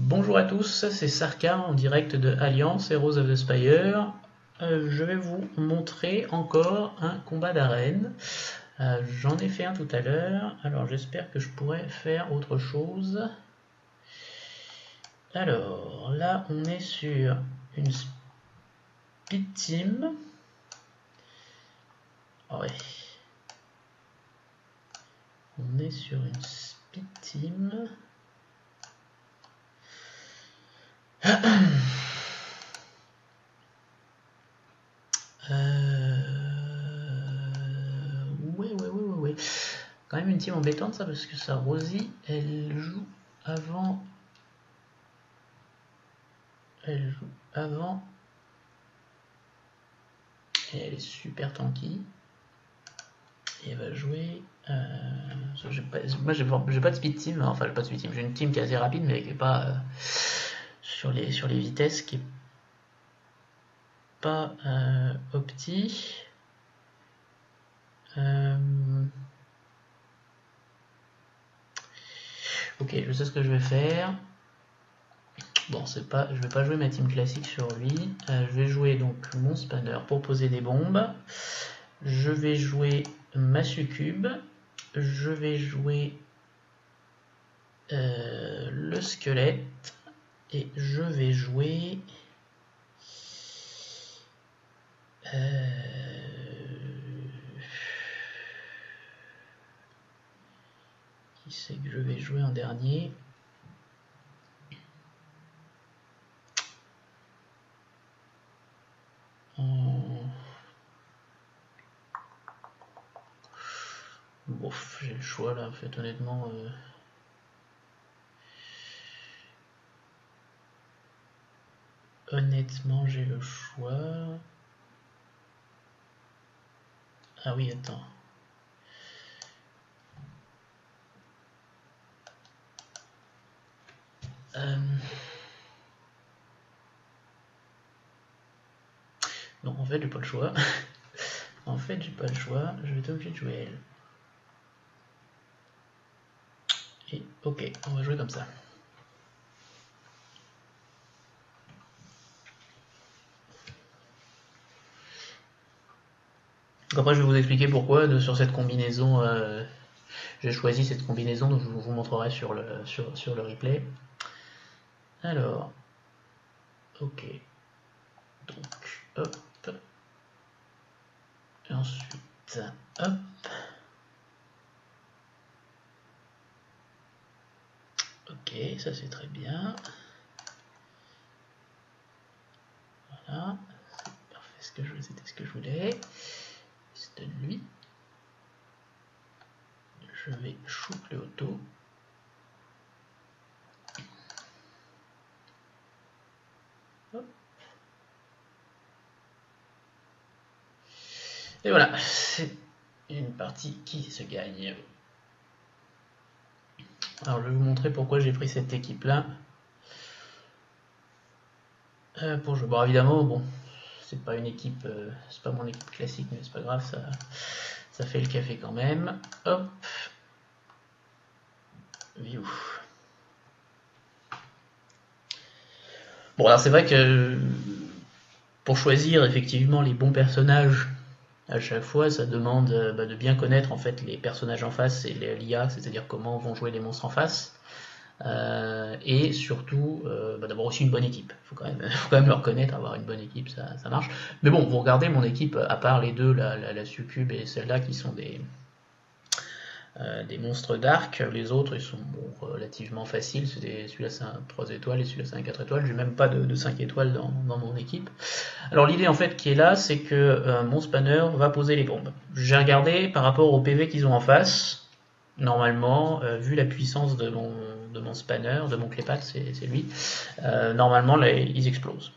Bonjour à tous, c'est Sarka en direct de Alliance Heroes of the Spire. Je vais vous montrer encore un combat d'arène. J'en ai fait un tout à l'heure, alors j'espère que je pourrai faire autre chose. Alors là on est sur une speed team. Ouais. On est sur une speed team. Ouais. Quand même une team embêtante ça, parce que ça, Rosie, elle joue avant. Elle joue avant. Et elle est super tanky. Et elle va jouer. Moi j'ai pas de speed team, enfin j'ai pas de speed team, j'ai une team qui est assez rapide mais qui est pas sur les vitesses, qui est pas opti. Ok, je sais ce que je vais faire. Bon, je vais pas jouer ma team classique sur lui. Je vais jouer donc mon spanner pour poser des bombes. Je vais jouer ma succube. Je vais jouer le squelette. Et je vais jouer... Qui c'est que je vais jouer en dernier? Bon, j'ai le choix là, en fait, honnêtement. Honnêtement, j'ai le choix. Ah oui, attends. Non, en fait, j'ai pas le choix. En fait, j'ai pas le choix. Je vais être obligé de jouer elle. Et ok, on va jouer comme ça. Donc après, je vais vous expliquer pourquoi sur cette combinaison. J'ai choisi cette combinaison, donc je vous montrerai sur le replay. Alors, ok. Donc, hop. Et ensuite, hop. Ok, ça c'est très bien. Voilà, c'est parfait, c'était ce que je voulais. C'est de lui. Je vais shoot le auto. Hop. Et voilà, c'est une partie qui se gagne. Alors je vais vous montrer pourquoi j'ai pris cette équipe là. Pour jouer. Bon, évidemment, bon, c'est pas une équipe, c'est pas mon équipe classique, mais c'est pas grave, ça fait le café quand même. Hop. View. Bon, alors c'est vrai que pour choisir effectivement les bons personnages à chaque fois, ça demande de bien connaître en fait les personnages en face et l'IA, c'est-à-dire comment vont jouer les monstres en face. Et surtout d'avoir aussi une bonne équipe. Faut quand même le reconnaître, avoir une bonne équipe, ça marche. Mais bon, vous regardez mon équipe, à part les deux, la succube et celle-là qui sont des monstres d'arc, les autres ils sont relativement faciles. Celui-là c'est un 3 étoiles et celui-là c'est un 4 étoiles. J'ai même pas de 5 étoiles dans mon équipe. Alors l'idée en fait qui est là, c'est que mon spanner va poser les bombes. J'ai regardé par rapport au PV qu'ils ont en face. Normalement, vu la puissance de mon spanner, de mon clépat, c'est lui, normalement là, ils explosent.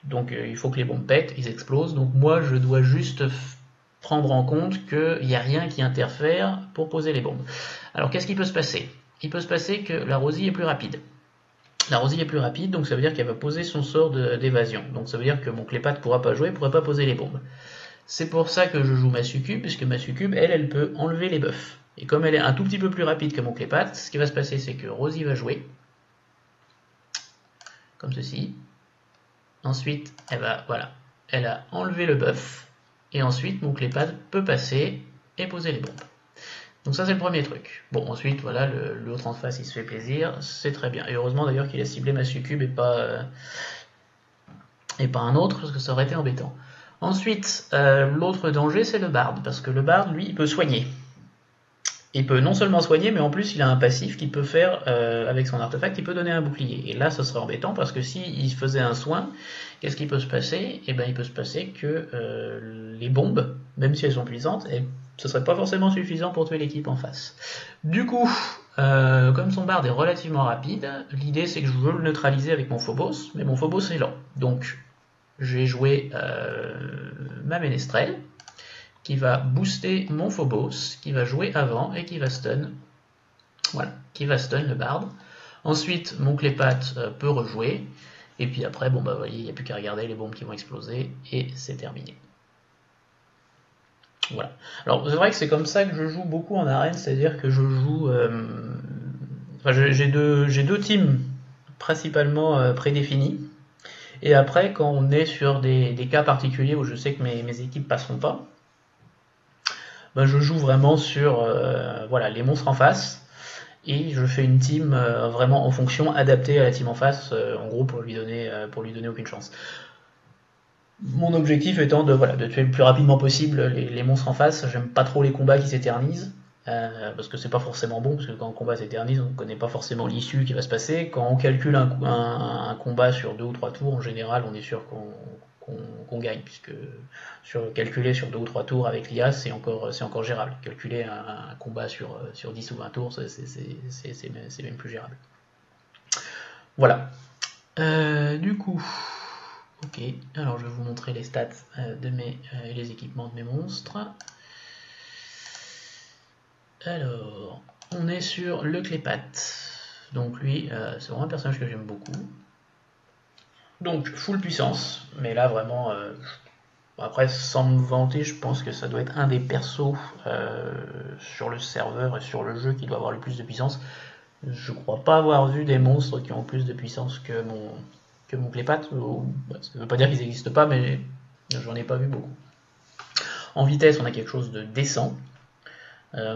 Donc il faut que les bombes pètent, ils explosent. Donc moi je dois juste prendre en compte qu'il n'y a rien qui interfère pour poser les bombes. Alors qu'est-ce qui peut se passer? Il peut se passer que la Rosie est plus rapide. La Rosie est plus rapide, donc ça veut dire qu'elle va poser son sort d'évasion. Donc ça veut dire que mon clépat ne pourra pas jouer, ne pourra pas poser les bombes. C'est pour ça que je joue ma succube, puisque ma succube, elle peut enlever les buffs. Et comme elle est un tout petit peu plus rapide que mon clépat, ce qui va se passer, c'est que Rosie va jouer. comme ceci. Ensuite, voilà, elle a enlevé le buff, et ensuite mon clépad peut passer et poser les bombes. Donc ça c'est le premier truc. Bon, ensuite voilà, l'autre en face il se fait plaisir, c'est très bien. Et heureusement d'ailleurs qu'il a ciblé ma succube et pas un autre, parce que ça aurait été embêtant. Ensuite, l'autre danger c'est le bard, parce que le bard lui il peut soigner. Il peut non seulement soigner, mais en plus il a un passif qu'il peut faire avec son artefact, il peut donner un bouclier. Et là, ce serait embêtant parce que s'il faisait un soin, qu'est-ce qui peut se passer? Eh bien, il peut se passer que les bombes, même si elles sont puissantes, ce serait pas forcément suffisant pour tuer l'équipe en face. Du coup, comme son bard est relativement rapide, l'idée c'est que je veux le neutraliser avec mon Phobos, mais mon Phobos est lent. Donc, j'ai joué ma Ménestrel, qui va booster mon Phobos, qui va jouer avant et qui va stun. Voilà, qui va stun le bard. Ensuite, mon clépat peut rejouer. Et puis après, bon bah vous voyez, il n'y a plus qu'à regarder les bombes qui vont exploser et c'est terminé. Voilà. Alors c'est vrai que c'est comme ça que je joue beaucoup en arène, c'est-à-dire que je joue. Enfin, j'ai deux teams principalement prédéfinis. Et après, quand on est sur des cas particuliers où je sais que mes équipes passeront pas, ben, je joue vraiment sur voilà, les monstres en face et je fais une team vraiment en fonction adaptée à la team en face, en gros pour lui donner aucune chance. Mon objectif étant de tuer le plus rapidement possible les monstres en face. J'aime pas trop les combats qui s'éternisent. Parce que c'est pas forcément bon, parce que quand un combat s'éternise, on ne connaît pas forcément l'issue qui va se passer. Quand on calcule un combat sur 2 ou 3 tours, en général, on est sûr qu'on gagne, puisque calculer sur 2 ou 3 tours avec l'IA, c'est encore gérable. Calculer un combat sur 10 ou 20 tours, c'est même plus gérable. Voilà. Du coup, ok, alors je vais vous montrer les stats et les équipements de mes monstres. Alors, on est sur le clépat. Donc lui, c'est vraiment un personnage que j'aime beaucoup. Donc, full puissance, mais là vraiment, après sans me vanter, je pense que ça doit être un des persos sur le serveur et sur le jeu qui doit avoir le plus de puissance. Je crois pas avoir vu des monstres qui ont plus de puissance que mon clépat. Ça ne veut pas dire qu'ils n'existent pas, mais j'en ai pas vu beaucoup. En vitesse, on a quelque chose de décent.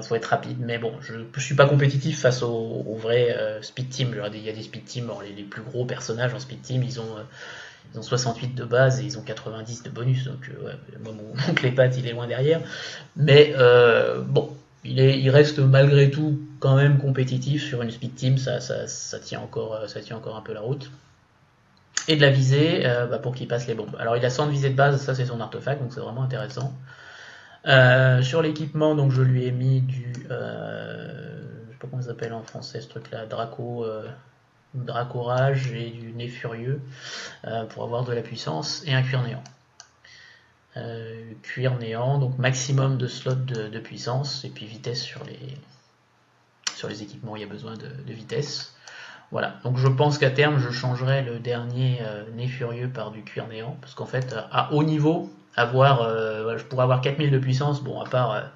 Faut être rapide, mais bon, je suis pas compétitif face aux vrais speed team. Il y a des speed teams, les plus gros personnages en speed team, ils ont 68 de base et ils ont 90 de bonus, donc ouais, moi mon clépat il est loin derrière. Mais bon, il reste malgré tout quand même compétitif sur une speed team, ça tient encore un peu la route. Et de la visée pour qu'il passe les bombes. Alors il a 100 de visée de base, ça c'est son artefact, donc c'est vraiment intéressant. Sur l'équipement, donc je lui ai mis du, je sais pas comment ça s'appelle en français ce truc-là, Dracorage et du Nez Furieux pour avoir de la puissance et un cuir néant. Cuir néant, donc maximum de slots de puissance et puis vitesse sur les équipements, il y a besoin de vitesse. Voilà, donc je pense qu'à terme je changerai le dernier Nez Furieux par du cuir néant parce qu'en fait à haut niveau, je pourrais avoir 4000 de puissance, bon à part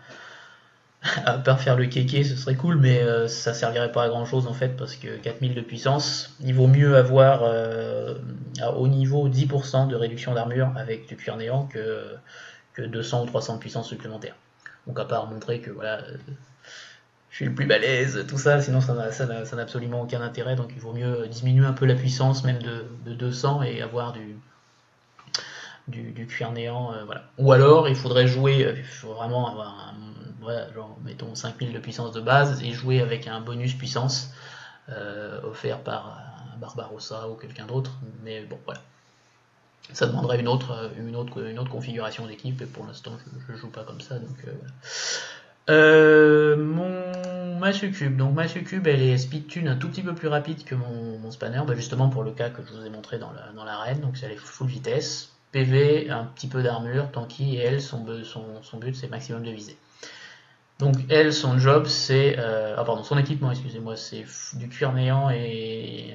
faire le kéké ce serait cool, mais ça servirait pas à grand chose en fait parce que 4000 de puissance, il vaut mieux avoir à haut niveau 10% de réduction d'armure avec du cuir néant que 200 ou 300 de puissance supplémentaire. Donc à part montrer que voilà, je suis le plus balèze, tout ça, sinon ça n'a absolument aucun intérêt, donc il vaut mieux diminuer un peu la puissance même de 200 et avoir du cuir néant, voilà. Ou alors il faudrait jouer, il faut vraiment avoir voilà, genre mettons 5000 de puissance de base et jouer avec un bonus puissance offert par un Barbarossa ou quelqu'un d'autre, mais bon voilà. Ça demanderait une autre configuration d'équipe et pour l'instant je joue pas comme ça, donc voilà. Ma succube, donc ma succube elle est speed tune un tout petit peu plus rapide que mon spanner, justement pour le cas que je vous ai montré dans l'arène, donc elle est full vitesse, PV, un petit peu d'armure, tanky, et elle, son but c'est maximum de visée. Donc elle, son job c'est, son équipement, excusez-moi, c'est du cuir néant et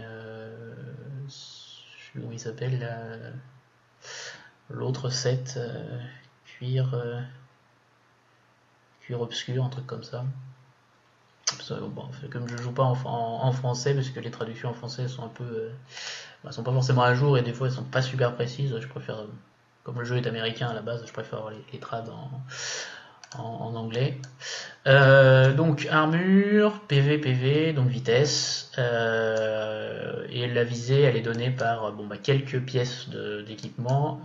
je sais plus comment il s'appelle, l'autre set, cuir obscur, un truc comme ça. Bon, comme je joue pas en français, parce que les traductions en français sont un peu, sont pas forcément à jour et des fois elles sont pas super précises, je préfère, comme le jeu est américain à la base, je préfère avoir les trades en anglais. Donc armure, PV, PV, donc vitesse, et la visée elle est donnée par quelques pièces d'équipement.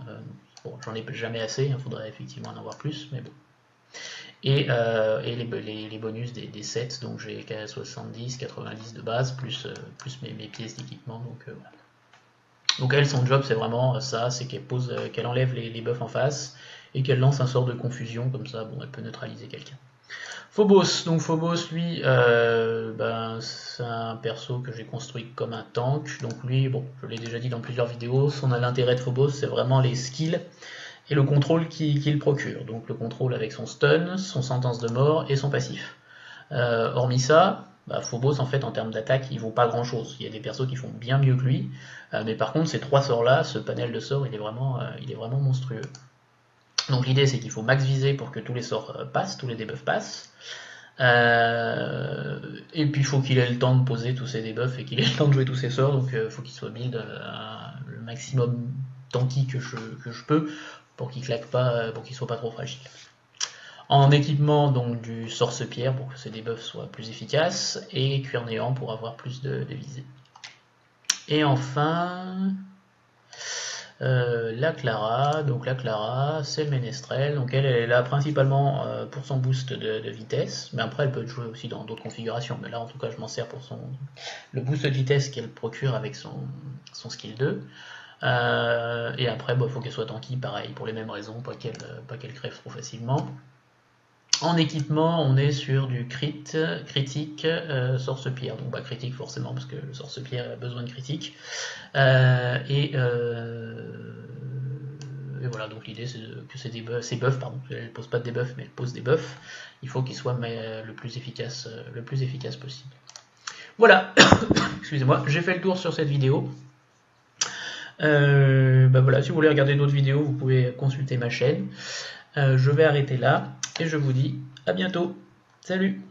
Bon, j'en ai jamais assez, il faudrait effectivement en avoir plus, mais bon. Et les bonus des sets, donc j'ai 70, 90 de base, plus mes pièces d'équipement, donc voilà. Donc elle, son job c'est vraiment ça, c'est qu'elle enlève les buffs en face, et qu'elle lance un sort de confusion, comme ça, bon, elle peut neutraliser quelqu'un. Phobos, donc Phobos, lui, c'est un perso que j'ai construit comme un tank, donc lui, bon, je l'ai déjà dit dans plusieurs vidéos, l'intérêt de Phobos, c'est vraiment les skills, et le contrôle qu'il procure. Donc le contrôle avec son stun, son sentence de mort et son passif. Hormis ça, Phobos en fait en termes d'attaque il vaut pas grand chose. Il y a des persos qui font bien mieux que lui, mais par contre ces trois sorts là, ce panel de sorts il est vraiment monstrueux. Donc l'idée c'est qu'il faut max viser pour que tous les sorts passent, tous les debuffs passent. Et puis il faut qu'il ait le temps de poser tous ses debuffs et qu'il ait le temps de jouer tous ses sorts, donc il faut qu'il soit build le maximum tanky que je peux pour qu'il claque pas, pour qu'il soit pas trop fragile. En équipement donc du sorce-pierre pour que ses debuffs soient plus efficaces, et cuir néant pour avoir plus de visée. Et enfin la Clara, donc la Clara c'est le ménestrel, donc elle est là principalement pour son boost de vitesse, mais après elle peut jouer aussi dans d'autres configurations, mais là en tout cas je m'en sers pour le boost de vitesse qu'elle procure avec son skill 2. Et après il faut qu'elle soit tanky, pareil, pour les mêmes raisons, pas qu'elle crève trop facilement. En équipement, on est sur du critique, sorce-pierre. Donc critique forcément, parce que le sorce-pierre a besoin de critique. Et voilà, donc l'idée c'est que ces buffs, pardon, elle ne pose pas de debuffs, mais elle pose des buffs. Il faut qu'ils soient le plus efficace possible. Voilà, excusez-moi, j'ai fait le tour sur cette vidéo. Voilà, si vous voulez regarder d'autres vidéos, vous pouvez consulter ma chaîne. Je vais arrêter là et je vous dis à bientôt. Salut!